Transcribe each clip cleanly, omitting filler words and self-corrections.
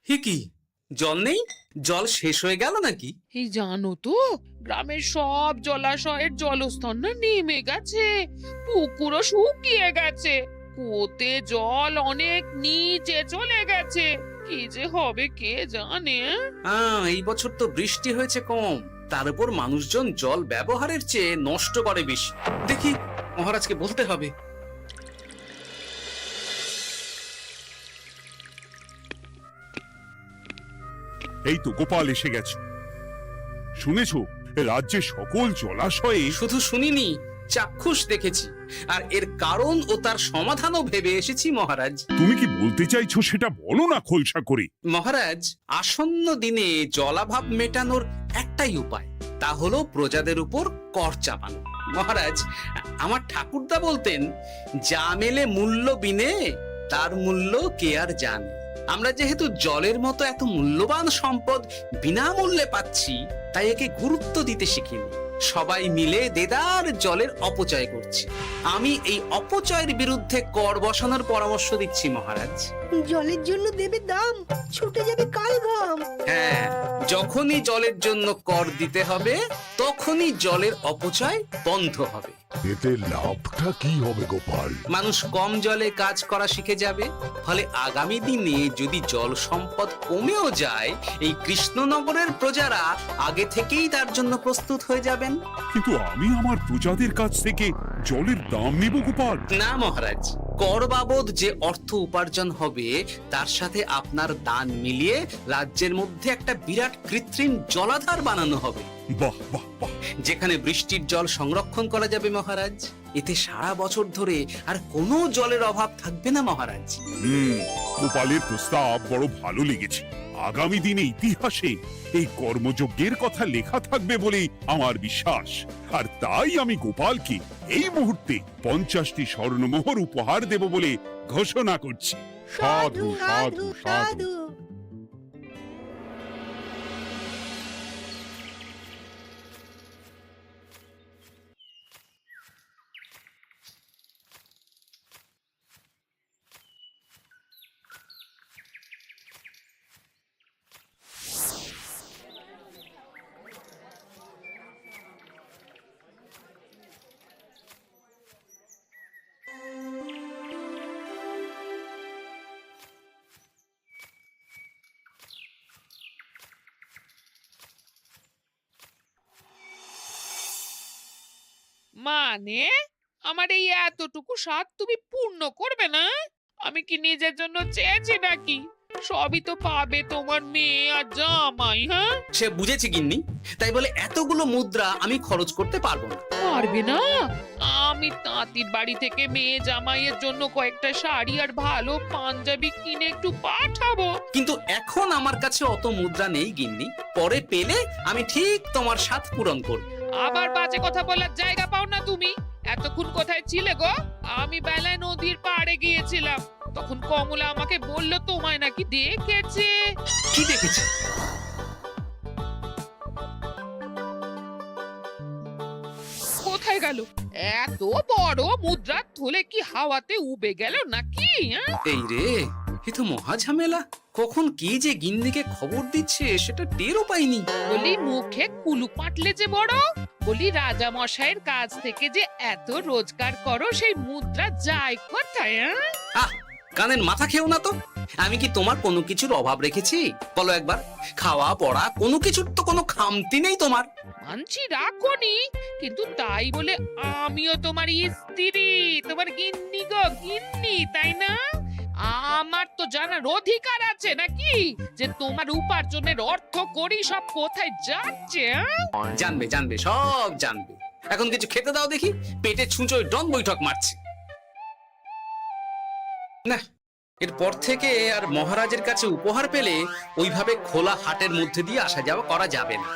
কি জল নেই? জল শেষ হয়ে গেল নাকি? এই জানো তো, গ্রামের সব জলাশয়ের জলস্তর না নেমে গেছে, পুকুরও শুকিয়ে গেছে, কুয়োতে জল অনেক নিচে চলে গেছে। কি যে হবে কে জানে। এই বছর তো বৃষ্টি হয়েছে কম, তার উপর মানুষজন জল ব্যবহারের চেয়ে নষ্ট করে বেশি। দেখি মহারাজকে বলতে হবে। এই তো গোপাল এসে গেছে। শুনেছো, রাজ্যে সকল জলাশয়ে শুধু শুনিনি, চাক্ষুষ দেখেছি, আর এর কারণ ও তার সমাধানও ভেবে এসেছি মহারাজ। তুমি কি বলতে চাইছো সেটা বলো না খোলসা করে। মহারাজ, আসন্ন দিনে জলাভাব মেটানোর একটাই উপায়, তা হলো প্রজাদের উপর কর চাপানো। মহারাজ, আমার ঠাকুরদা বলতেন, যা মেলে মূল্য বিনে তার মূল্য কে আর জানে। আমরা যেহেতু জলের মতো এত মূল্যবান সম্পদ বিনামূল্যে পাচ্ছি, তাই একে গুরুত্ব দিতে শিখিনি। সবাই মিলে দেদার জলের অপচয় করছে। আমি এই অপচয়ের বিরুদ্ধে কর বসানোর পরামর্শ দিচ্ছি মহারাজ। জলের জন্য দেবে দাম, ছুটে যাবে কাল ঘাম। হ্যাঁ, যখনই জলের জন্য কর দিতে হবে, তখনই জলের অপচয় বন্ধ হবে। এতে লাভটা কি হবে গোপাল? মানুষ কম জলে কাজ করা শিখে যাবে, ফলে আগামী দিনে যদি জল সম্পদ কমেও যায়, এই কৃষ্ণনগরের প্রজারা আগে থেকেই তার জন্য প্রস্তুত হয়ে যাবেন। কিন্তু আমি আমার প্রজাদের কাছ থেকে জলের দাম নেব গোপাল? না মহারাজ, কর বাবদ যে অর্থ উপার্জন হবে, তার সাথে আপনার দান মিলিয়ে রাজ্যের মধ্যে একটা বিরাট কৃত্রিম জলাধার বানানো হবে। বাহ বাহ বাহ! যেখানে বৃষ্টির জল সংরক্ষণ করা যাবে মহারাজ। এতে সারা বছর ধরে আর কোনো জলের অভাব থাকবে না মহারাজ। গোপালের প্রস্তাব বড় ভালো লেগেছে। আগামী দিনে ইতিহাসে এই কর্মযজ্ঞের কথা লেখা থাকবে বলেই আমার বিশ্বাস। আর তাই আমি গোপালকে এই মুহূর্তে 50টি স্বর্ণমোহর উপহার দেব বলে ঘোষণা করছি। সাধু সাধু সাধু। মানে আমার এই এতটুকু স্বাদ তুমি পূর্ণ করবে না? আমি কি নিজের জন্য চেয়েছি নাকি? সবই তো পাবে তোমার মেয়ে আর জামাই। হ্যাঁ, সে বুঝেছি গিন্নি, তাই বলে এতগুলো মুদ্রা আমি খরচ করতে পারবো না। পারবে না? আমি তাঁতির বাড়ি থেকে মেয়ে জামাইয়ের জন্য কয়েকটা শাড়ি আর ভালো পাঞ্জাবি কিনে একটু পাঠাবো। কিন্তু এখন আমার কাছে অত মুদ্রা নেই গিন্নি, পরে পেলে আমি ঠিক তোমার স্বাদ পূরণ করব। আবার বাজে কথা বলার জায়গা পাও না তুমি। এতক্ষণ কোথায় ছিলে গো? আমি বেলায় নদীর পাড়ে গিয়েছিলাম, তখন কমলা আমাকে বলল তোমায় নাকি দেখেছে। কি দেখেছি? কোথায় গেল? এত বড় মুদ্রার থলে কি হাওয়াতে উবে গেল নাকি? এই রে, এ তো মহা ঝামেলা। কখন কে যে গিন্নিকে খবর দিচ্ছে সেটা টেরও পাইনি। বলি মুখে কুলু পাটলে যে বড়, বলি রাজা মশাইয়ের কাছ থেকে যে এত রোজগার করো, সেই মুদ্রা যায় কোথায়? আহ, কানের মাথা খেও না তো। আমি কি তোমার কোনো কিছুর অভাব রেখেছি? বলো একবার। খাওয়া পড়া কোনো কিছুর তো কোনো খামতি নেই তোমার। মানছি রাখোনি, কিন্তু তাই বলে আমিও তোমার স্ত্রী, তোমার গিন্নি গো, গিন্নি, তাই না? আমার তো জানার অধিকার আছে নাকি যে তোমার উপার্জনের অর্থ করি সব কোথায় যাচ্ছে? জানবে জানবে, সব জানবে। এখন কিছু খেতে দাও দেখি, পেটে ছুঁচোয় ডন বৈঠক মারছে। না, এরপর থেকে আর মহারাজের কাছে উপহার পেলে ওইভাবে খোলা হাটের মধ্যে দিয়ে আসা যাওয়া করা যাবে না।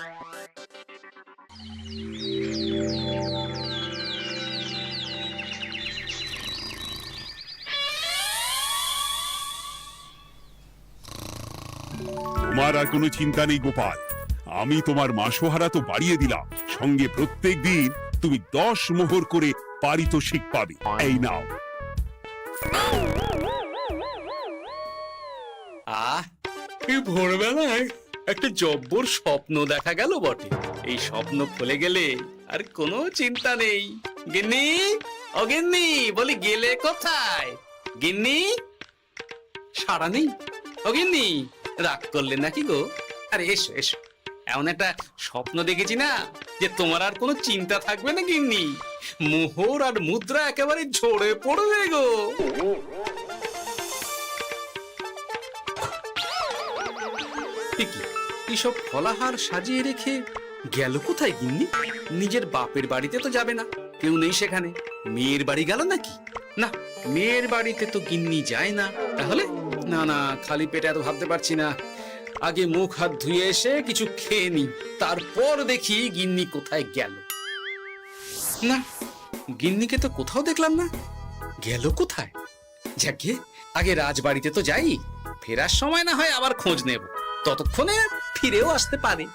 তোমার আর কোনো চিন্তা নেই গোপাল। আমি তোমার মাসোহারা তো বাড়িয়ে দিলাম, সঙ্গে প্রত্যেক দিন তুমি 10 মোহর করে পারিতোষিক পাবে। এই নাও। আহ, এই ভোরবেলায় একটা জব্বর স্বপ্ন দেখা গেল বটে। এই স্বপ্ন খুলে গেলে আর কোনো চিন্তা নেই। গিন্নি, ও গিন্নি, বলি গেলে কোথায়? গিন্নি, সাড়া নেই। ও গিন্নি, রাগ করলে নাকি গো? আরে এসো এসো, এমন একটা স্বপ্ন দেখেছি না যে তোমার আর কোনো চিন্তা থাকবে না গিন্নি। মোহর আর মুদ্রা একেবারে ঝরে পড়বে গো। এইসব ফলাহার সাজিয়ে রেখে গেল কোথায় গিন্নি? নিজের বাপের বাড়িতে তো যাবে না, কেউ নেই সেখানে। মেয়ের বাড়ি গেল নাকি? না, মেয়ের বাড়িতে তো গিন্নি যায় না। তাহলে না না, খালি পেটে এত ভাবতে পারছি না। আগে মুখ হাত ধুয়ে এসে কিছু খেয়ে নি, তারপর দেখি গিন্নি কোথায় গেল। না, গিন্নিকে তো কোথাও দেখলাম না। গেল কোথায়? যাকে আগে রাজবাড়িতে তো যাই, ফেরার সময় না হয় আবার খোঁজ নেব, ততক্ষণে ফিরেও আসতে পারে।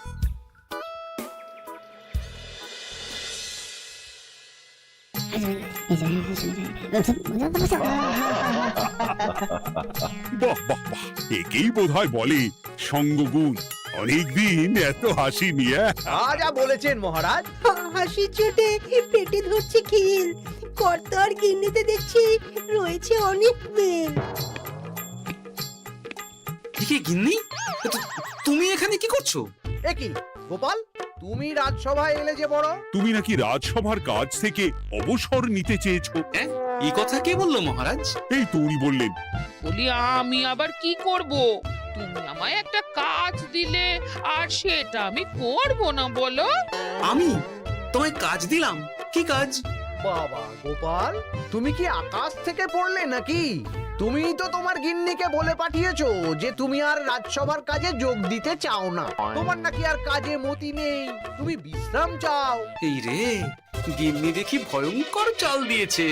বাহ বাহ বাহ, একেই বোধহয় বলে সঙ্গগুণ। অনেকদিন এত হাসি নিয়ে। যা বলেছেন মহারাজ। হাসির চোটে পেটে ধরছে খিল। কর্তা আর গিন্নিতে দেখছি রয়েছে অনেক মেল। ঠিক গিন্নি, তুমি এখানে কি করছো? একই গোপাল, তুমি রাজসভায় এলে যে বড়। তুমি নাকি রাজসভার কাজ থেকে অবসর নিতে চেয়েছো? হ্যাঁ, এই কথা কে বললো মহারাজ? এই তো উনি বললেন। বলি আমি আবার কি করব? তুমি আমায় একটা কাজ দিলে আর সেটা আমি করব না বলো? আমি তোমায় কাজ দিলাম? কি কাজ? বাবা গোপাল, তুমি কি আকাশ থেকে পড়লে নাকি? তুমি তো তোমার গিন্নিকে বলে পাঠিয়েছো যে তুমি আর রাজসভার কাজে যোগ দিতে চাও না। তোমার নাকি আর কাজে মতি নেই, তুমি বিশ্রাম চাও। এই রে, গিন্নি দেখি ভয়ঙ্কর চাল দিয়েছে।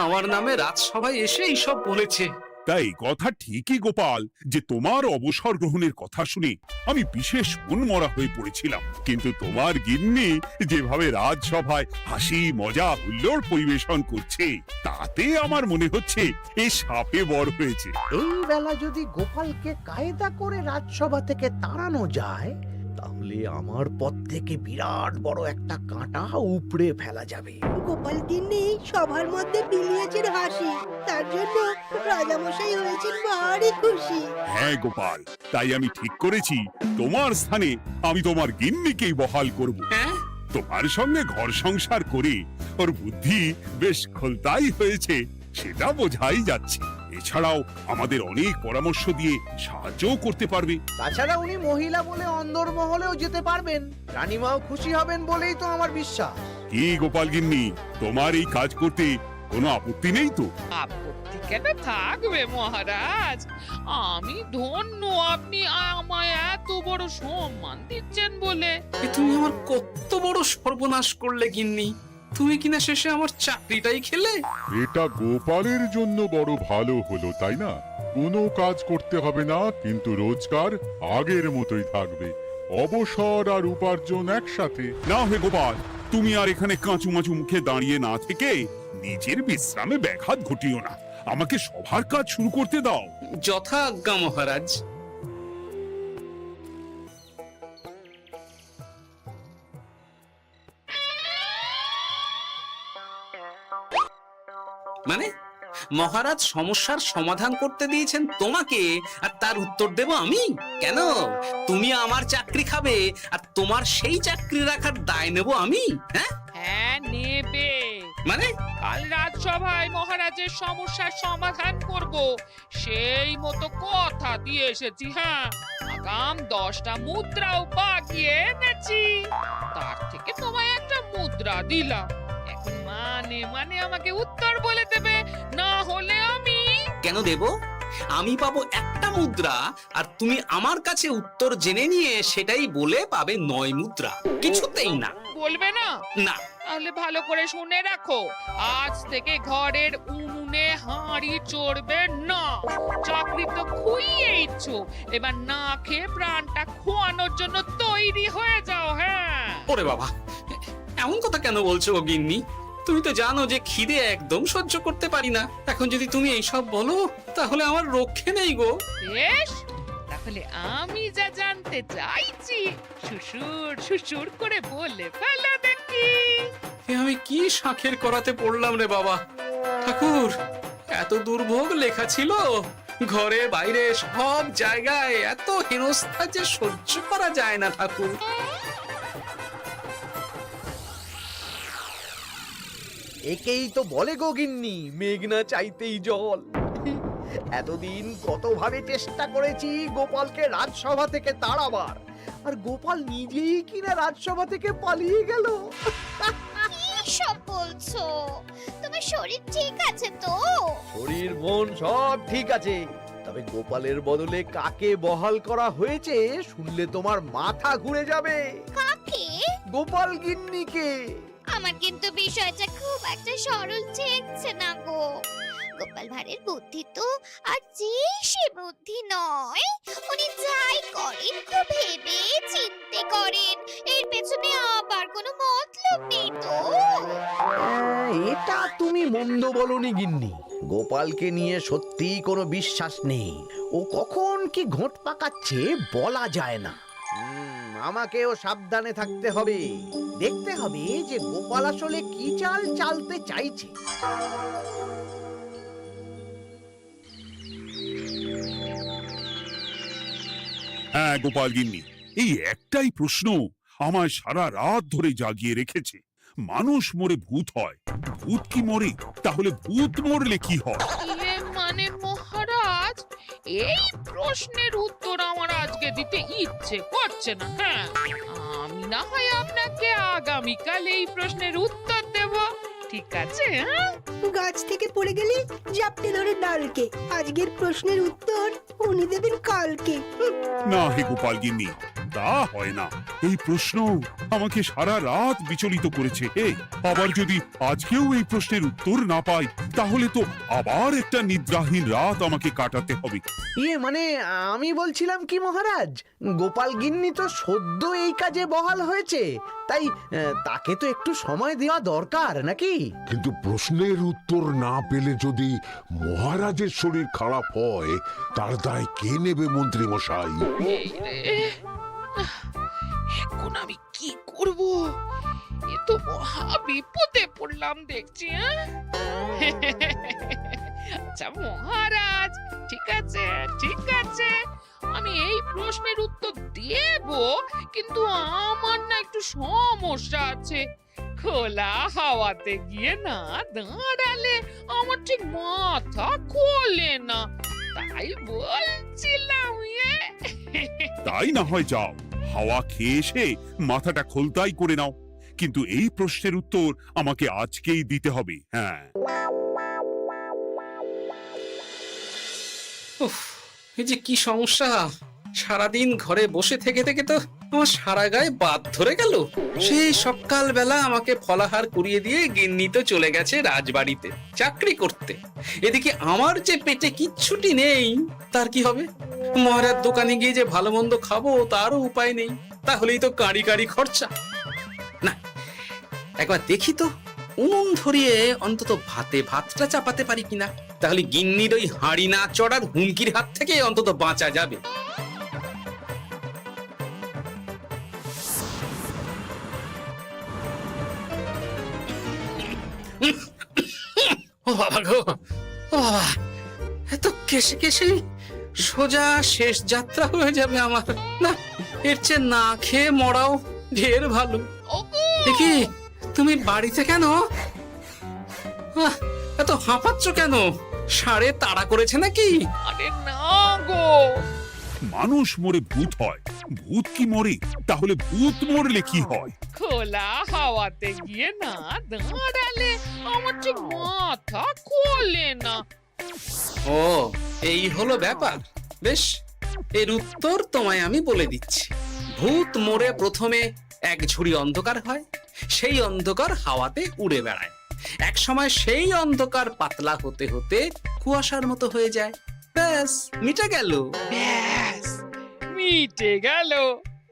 আমার নামে রাজসভায় এসে এইসব বলেছে। তাই কথা ঠিকই গোপাল, যে তোমার অবসর গ্রহণের কথা শুনে আমি বিশেষ মনমরা হয়ে পড়েছিলাম। কিন্তু তোমার গিন্নি যেভাবে রাজসভায় হাসি মজা হুল্লোড় পরিবেশন করছে, তাতে আমার মনে হচ্ছে এ সাপে বর হয়েছে। এই বেলা যদি গোপালকে কায়দা করে রাজসভা থেকে তাড়ানো যায়, তাহলে আমার পথ থেকে বিরাট বড় একটা কাঁটা উপড়ে ফেলা যাবে। গোপাল গিন্নি সবার মধ্যে বিলিয়েছেন হাসি, তার জন্য রাজামশাই হয়েছেন ভারী খুশি। হ্যাঁ গোপাল, তাই আমি ঠিক করেছি তোমার স্থানে আমি তোমার গিন্নিকেই বহাল করব। হ্যাঁ, তোমার সঙ্গে ঘর সংসার করে ওর বুদ্ধি বেশ খোলতাই হয়েছে, সেটা বোঝাই যাচ্ছে। এছাড়াও আমাদের অনেক পরামর্শ দিয়ে সাহায্যও করতে পারবে। তাছাড়া উনি মহিলা বলে অন্দরমহলেও যেতে পারবেন, রানীমাও খুশি হবেন বলেই তো আমার বিশ্বাস। কি গোপাল গিন্নি, তোমার এই কাজ করতে কোনো আপত্তি নেই তো? আপত্তি কেন থাকবে মহারাজ? আমি ধন্য আপনি আমায় এত বড় সম্মান দিচ্ছেন বলে। এ তুমি আমার কত বড় সর্বনাশ করলে গিন্নি। তুমি কিনা শেষে আমার চাকরিটাই খেলে। এটা গোপালের জন্য বড় ভালো হলো, তাই না? কোনো কাজ করতে হবে না, কিন্তু রোজগার আগের মতোই থাকবে। অবসর আর উপার্জন একসাথে। না হে গোপাল, তুমি আর এখানে কাঁচু মাচু মুখে দাঁড়িয়ে না থেকে নিজের বিশ্রামে ব্যাঘাত ঘটিও না। আমাকে সবার কাজ শুরু করতে দাও। যথা আজ্ঞা মহারাজ। মানে মহারাজ সমস্যার সমাধান করতে দিয়েছেন তোমাকে, আর তার উত্তর দেব আমি? কেন? তুমি আমার চাকরি খাবে আর তোমার সেই চাকরি রাখার দায় নেব আমি? হ্যাঁ হ্যাঁ, নেবে। মানে কাল রাজসভায় মহারাজের সমস্যার সমাধান করব, সেই মতো কথা দিয়ে এসেছি। হ্যাঁ, আগাম 10টা মুদ্রাও বাগিয়ে এনেছি। তার থেকে তোমায় একটা মুদ্রা দিলাম। এখন মানে মানে আমাকে উত্তর বলে দেবে, না হলে আমি। কেন দেব? আমি পাবো একটা মুদ্রা, আর তুমি আমার কাছে উত্তর জেনে নিয়ে সেটাই বলে পাবে 9 মুদ্রা। কিছুতেই না। বলবে না? না। তাহলে ভালো করে শুনে রাখো, আজ থেকে ঘরের উনুনে হাঁড়ি চড়বে না। চাকরি তো খুইয়েইছ, এবার না খেয়ে প্রাণটা খোয়ানোর জন্য তৈরি হয়ে যাও। হ্যাঁ। ওরে বাবা, এমন কথা কেন বলছো গো গিন্নি? তুমি তো জানো যে খিদে একদম সহ্য করতে পারি না। এখন যদি তুমি এইসব বলো, তাহলে আমার রক্ষে নেই গো। বেশ, তা তাহলে আমি যা জানতে চাইছি শ্বশুর শ্বশুর করে বলে ফেলো দেখি। এ আমি কি শাঁখের করাতে পড়লাম রে বাবা! ঠাকুর, এত দুর্ভোগ লেখা ছিল, ঘরে বাইরে সব জায়গায় এত হেনস্থা যে সহ্য করা যায় না ঠাকুর। একেই তো বলে গো গিন্নি, মেঘ না চাইতেই জল। এতদিন কতভাবে চেষ্টা করেছি গোপালকে রাজসভা থেকে তাড়াবার, আর গোপাল নিজেই কিনা রাজসভা থেকে পালিয়ে গেল। কি সব বলছো? তোমার শরীর ঠিক আছে তো? শরীর মন সব ঠিক আছে, তবে গোপালের বদলে কাকে বহাল করা হয়েছে শুনলে তোমার মাথা ঘুরে যাবে। কাকে? গোপাল গিন্নিকে। আমার কিন্তু বিষয়টা খুব একটা সরল ঠেকছে না গো। গোপাল ভাঁড়ের বুদ্ধি তো আর যে সে বুদ্ধি নয়। উনি যাই করেন খুব ভেবে চিন্তে করেন, এর পেছনে আবার কোনো মতলব নেই তো। এটা তুমি মন্দ বলনি গিন্নি, গোপালকে নিয়ে সত্যিই কোনো বিশ্বাস নেই। ও কখন কি ঘোট পাকাচ্ছে বলা যায় না। আমাকেও সাবধানে থাকতে হবে, দেখতে হবে যে গোপাল আসলে কি চাল চালতে চাইছে। হ্যাঁ গোপাল গিন্নি, এই একটাই প্রশ্ন আমায় সারা রাত ধরে জাগিয়ে রেখেছে। মানুষ মরে ভূত হয়, ভূত কি মরে? তাহলে ভূত মরলে কি হয়? মানে মহারাজ, এই প্রশ্নের উত্তর আমার আজকে দিতে ইচ্ছে করছে না। হ্যাঁ, আমি না হয় আপনাকে আগামীকাল এই প্রশ্নের উত্তর দেব, ঠিক আছে? হ্যাঁ, গাছ থেকে পড়ে গেলে জাপটে ধরে ডালকে। আজকের প্রশ্নের উত্তর উনি দেবেন কালকে। না হে গোপাল গিন্নি, তা হয় না। এই প্রশ্ন আমাকে সারা রাত বিচলিত করেছে। আবার যদি আজকেও এই প্রশ্নের উত্তর না পাই, তাহলে তো আবার একটা নিদ্রাহীন রাত আমাকে কাটাতে হবে। মানে আমি বলছিলাম কি মহারাজ, গোপাল গিন্নি তো সদ্য এই কাজে বহাল হয়েছে, তাই তাকে তো একটু সময় দেওয়া দরকার নাকি? কিন্তু প্রশ্নের উত্তর না পেলে যদি মহারাজের শরীর খারাপ হয়, তার দায় কে নেবে মন্ত্রী মশাই? এই রে, এখন আমি কি করব? এ তো মহা বিপদে পড়লাম দেখছি। আচ্ছা মহারাজ, ঠিক আছে ঠিক আছে, আমি এই প্রশ্নের উত্তর দেব, কিন্তু আমার না একটু সমস্যা আছে। খোলা হাওয়াতে গিয়ে না দাঁড়ালে আমার ঠিক মাথা খোলে না, তাই বলছিলাম। তাই না হয় যাও, হাওয়া খেয়ে এসে মাথাটা খোলতাই করে নাও, কিন্তু এই প্রশ্নের উত্তর আমাকে আজকেই দিতে হবে। হ্যাঁ, উফ, এই যে কি সমস্যা! সারাদিন ঘরে বসে থেকে থেকে তো আমার সারা গায়ে বাদ ধরে গেল। সেই সকাল বেলা আমাকে ফলাহার করিয়ে দিয়ে গিন্নি তো চলে গেছে রাজবাড়িতে চাকরি করতে। এদিকে আমার যে পেটে কিচ্ছুটি নেই, তার কি হবে? মহারাজ দোকানে গিয়ে যে ভালো মন্দ খাবো তারও উপায় নেই, তাহলেই তো কাঁড়ি কাঁড়ি খরচা। না, একবার দেখি তো উনুন ধরিয়ে অন্তত ভাতটা চাপাতে পারি কিনা, তাহলে গিন্নির ওই হাঁড়ি না চড়ার হুমকির হাত থেকে অন্তত বাঁচা যাবে। ও বাবা গো, ও বাবা, এত কেসে কেসে সোজা শেষ যাত্রা হয়ে যাবে আমার। না, এর চেয়ে না খেয়ে মরাও ঢের ভালো। দেখি তুমি বাড়িতে কেন? এত হাঁপাচ্ছ কেন? ষাঁড়ে তাড়া করেছে নাকি? আরে না গো, মানুষ মরে ভূত হয়, ভূত কি মরে? তাহলে ভূত মরলে কি হয়? খোলা হাওয়াতে গিয়ে না দাঁড়ালে আমার ঠিক মাথা খোলে না। ও, এই হলো ব্যাপার। বেশ, এর উত্তর তোমায় আমি বলে দিচ্ছি। ভূত মরে প্রথমে এক ঝুড়ি অন্ধকার হয়, সেই অন্ধকার হাওয়াতে উড়ে বেড়ায়। এক সময় সেই অন্ধকার পাতলা হতে হতে কুয়াশার মতো হয়ে যায়। ব্যাস, মিটে গেল। ব্যাস, মিটে গেল।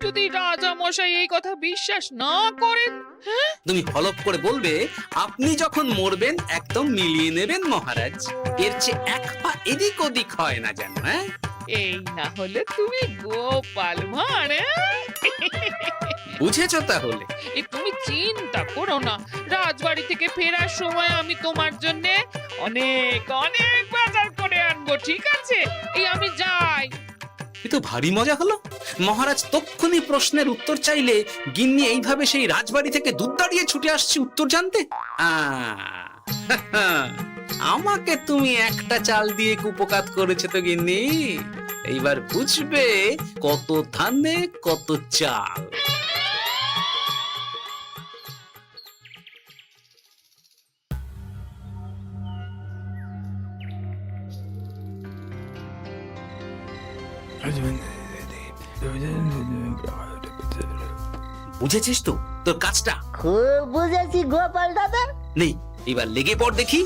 যদি রাজা মশাই এই কথা বিশ্বাস না করেন, তুমি হলপ করে বলবে আপনি যখন মরবেন একদম মিলিয়ে নেবেন মহারাজ। এর চেয়ে এক পা এদিক ওদিক হয় না যেন। হ্যাঁ, এই না হলে তুমি গোপাল ভাঁড়, বুঝেছো তাহলে? এই তুমি চিন্তা করো না, রাজবাড়ি থেকে ফেরার সময় আমি তোমার জন্য অনেক অনেক বাজার করে আনবো, ঠিক আছে? এই আমি যাই। এ তো ভারী মজা হলো। মহারাজ তক্ষুনি প্রশ্নের উত্তর চাইলে গিন্নি এইভাবে সেই রাজবাড়ি থেকে দুধ দাঁড়িয়ে ছুটে আসছে উত্তর জানতে। আমাকে তুমি একটা চাল দিয়ে কুপকাত করেছো তো গিন্নি। এইবার বুঝবে কত ধানে কত চাল। বুঝেছিস তো তোর কাজটা? খুব বুঝেছি গোপাল দাদা। নেই, এবার লেগে পড় দেখি।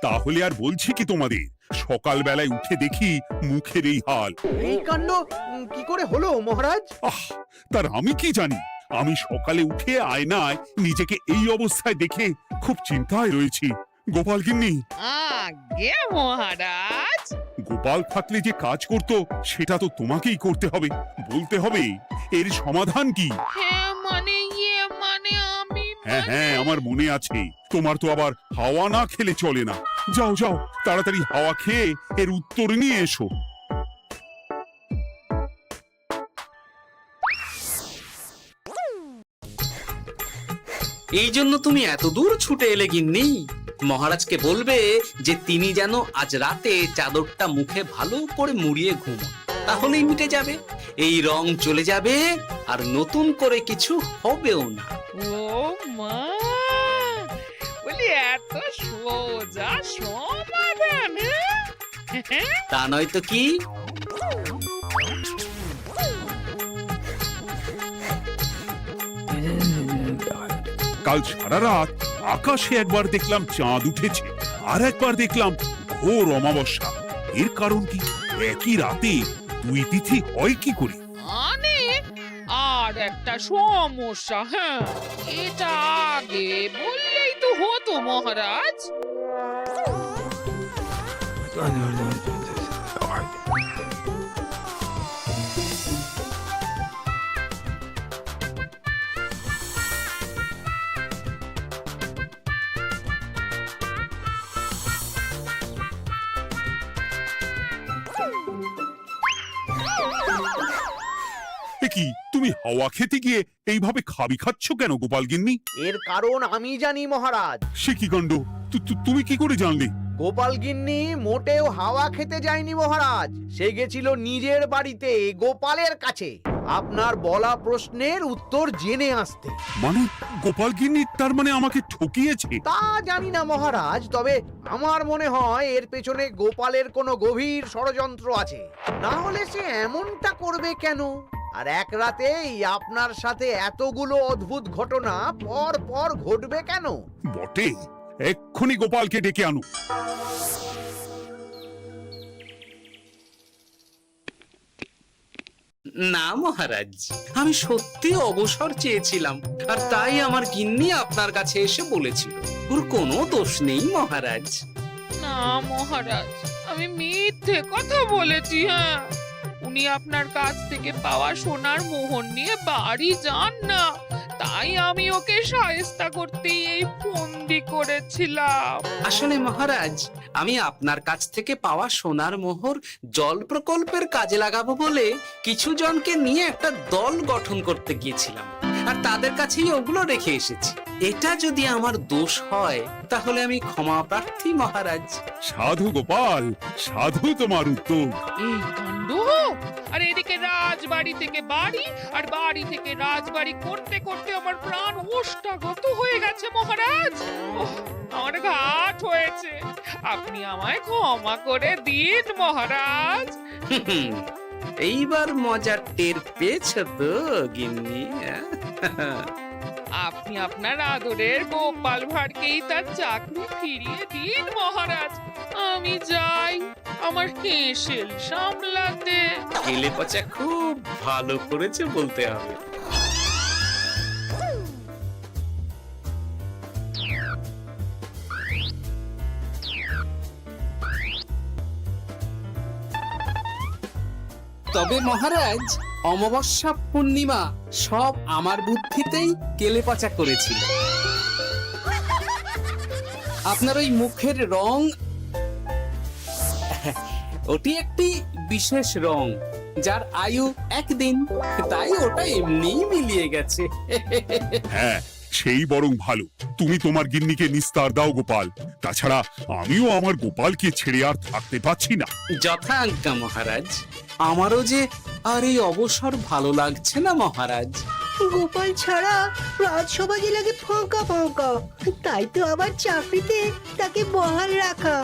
তাহলে আর বলছি কি তোমাদের, সকালবেলায় উঠে দেখি মুখের এই হাল। এই কাণ্ড কি করে হলো মহারাজ? আহ, তার আমি কি জানি। আমি সকালে উঠে আয়নায় নিজেকে এই অবস্থায় দেখে খুব চিন্তায় রয়েছি। গোপাল গিন্নি, আগে মহারাজ, গোপাল থাকলে যে কাজ করত সেটা তো তোমাকেই করতে হবে, বলতে হবে এর সমাধান কি। হ্যাঁ মানে মানে আমি হ্যাঁ হ্যাঁ, আমার মনে আছে। তোমার তো আবার হাওয়া না খেলে চলে না। যাও যাও, তাড়াতাড়ি হাওয়া খেয়ে এর উত্তর নিয়ে এসো। এই জন্য তুমি এত দূর ছুটে এলে গিন্নি? মহারাজকে বলবে যে তিনি যেন আজ রাতে চাদরটা মুখে ভালো করে মুড়িয়ে ঘুমোন, তাহলেই মিটে যাবে। এই রং চলে যাবে আর নতুন করে কিছু হবেও না। ও মা, বলি এত সোজা সমাধান? হ্যাঁ? তা নয় তো কি? কাল সারা রাত আকাশে একবার দেখলাম চাঁদ উঠেছে, আর একবার দেখলাম ঘোর অমাবস্যা। এর কারণ কি? একই রাতে দুই তিথি হয় কি করে? মানে আর একটা সমস্যা। হ্যাঁ, এটা আগে বললেই তো হতো মহারাজ। এ কি, তুমি হাওয়া খেতে গিয়ে এইভাবে খাবি খাচ্ছ কেন গোপাল গিন্নি? এর কারণ আমি জানি মহারাজ। সে কি কাণ্ড! তুমি কি করে জানলে? গোপাল গিন্নি মোটেও হাওয়া খেতে যায়নি মহারাজ, সে গেছিল নিজের বাড়িতে গোপালের কাছে আপনার বলা প্রশ্নের উত্তর জেনে আসতে। মানে গোপাল গিন্নি তার মানে আমাকে ঠকিয়েছে? তা জানি না মহারাজ, তবে আমার মনে হয় এর পেছনে গোপালের কোনো গভীর ষড়যন্ত্র আছে, না হলে সে এমনটা করবে কেন? আর এক রাতেই আপনার সাথে এতগুলো অদ্ভুত ঘটনা পর পর ঘটবে কেন? বটে, এক্ষুনি গোপালকে ডেকে আনো। না মহারাজ, আমি সত্যি অবসর চেয়েছিলাম, আর তাই আমার গিন্নি আপনার কাছে এসে বলেছিল। ওর কোনো দোষ নেই মহারাজ। না মহারাজ, আমি মিথ্যে কথা বলেছি। হ্যাঁ, উনি আপনার কাছ থেকে পাওয়া সোনার মোহর নিয়ে বাড়ি যান না, তাই আমি ওকে শায়েস্তা করতে এই ফন্দি করেছিলাম। আসলে মহারাজ, আমি আপনার কাছ থেকে পাওয়া সোনার মোহর জল প্রকল্পের কাজে লাগাবো বলে কিছু জনকে নিয়ে একটা দল গঠন করতে গিয়েছিলাম, আর তাদের কাছেই ওগুলো রেখে এসেছি। এটা যদি আমার দোষ হয় তাহলে আমি ক্ষমা প্রার্থী মহারাজ। সাধু গোপাল, সাধু তোমার উত্তর। এই কাণ্ড! আর এদিকে রাজবাড়ি থেকে বাড়ি, আর বাড়ি থেকে রাজবাড়ি করতে করতে আমার প্রাণ ওষ্ঠাগত হয়ে গেছে মহারাজ। ওহ, আমার ঘাট হয়েছে, আপনি আমায় ক্ষমা করে দিন মহারাজ। এইবার মজার টের পেয়েছ তো গিন্নি? আপনি আপনার আদরের গোপাল ভাঁড়কেই তার চাকরি ফিরিয়ে দিন মহারাজ। আমি যাই আমার হেসেল সামলাতে। কেলে পচা খুব ভালো করেছে বলতে হবে। তবে মহারাজ, অমাবস্যা পূর্ণিমা সব আমার বুদ্ধিতেই কেলেপচা করেছিল। আপনার ওই মুখের রং, ওটি একটি বিশেষ রং যার আয়ু একদিন, তাই ওটা এমনিই মিলিয়ে গেছে। হ্যাঁ, সেই বরং ভালো। তুমি তোমার গিন্নিকে নিস্তার দাও গোপাল। তাছাড়া আমিও আমার গোপালকে ছেড়ে আর থাকতে পারছি না। যথা আজ্ঞা মহারাজ। আমারও যে আর এই অবসর ভালো লাগছে না মহারাজ। গোপাল ছাড়া রাজসভা যে লাগে ফাঁকা ফাঁকা, তাই তো আবার চাকরিতে তাকে বহাল রাখা।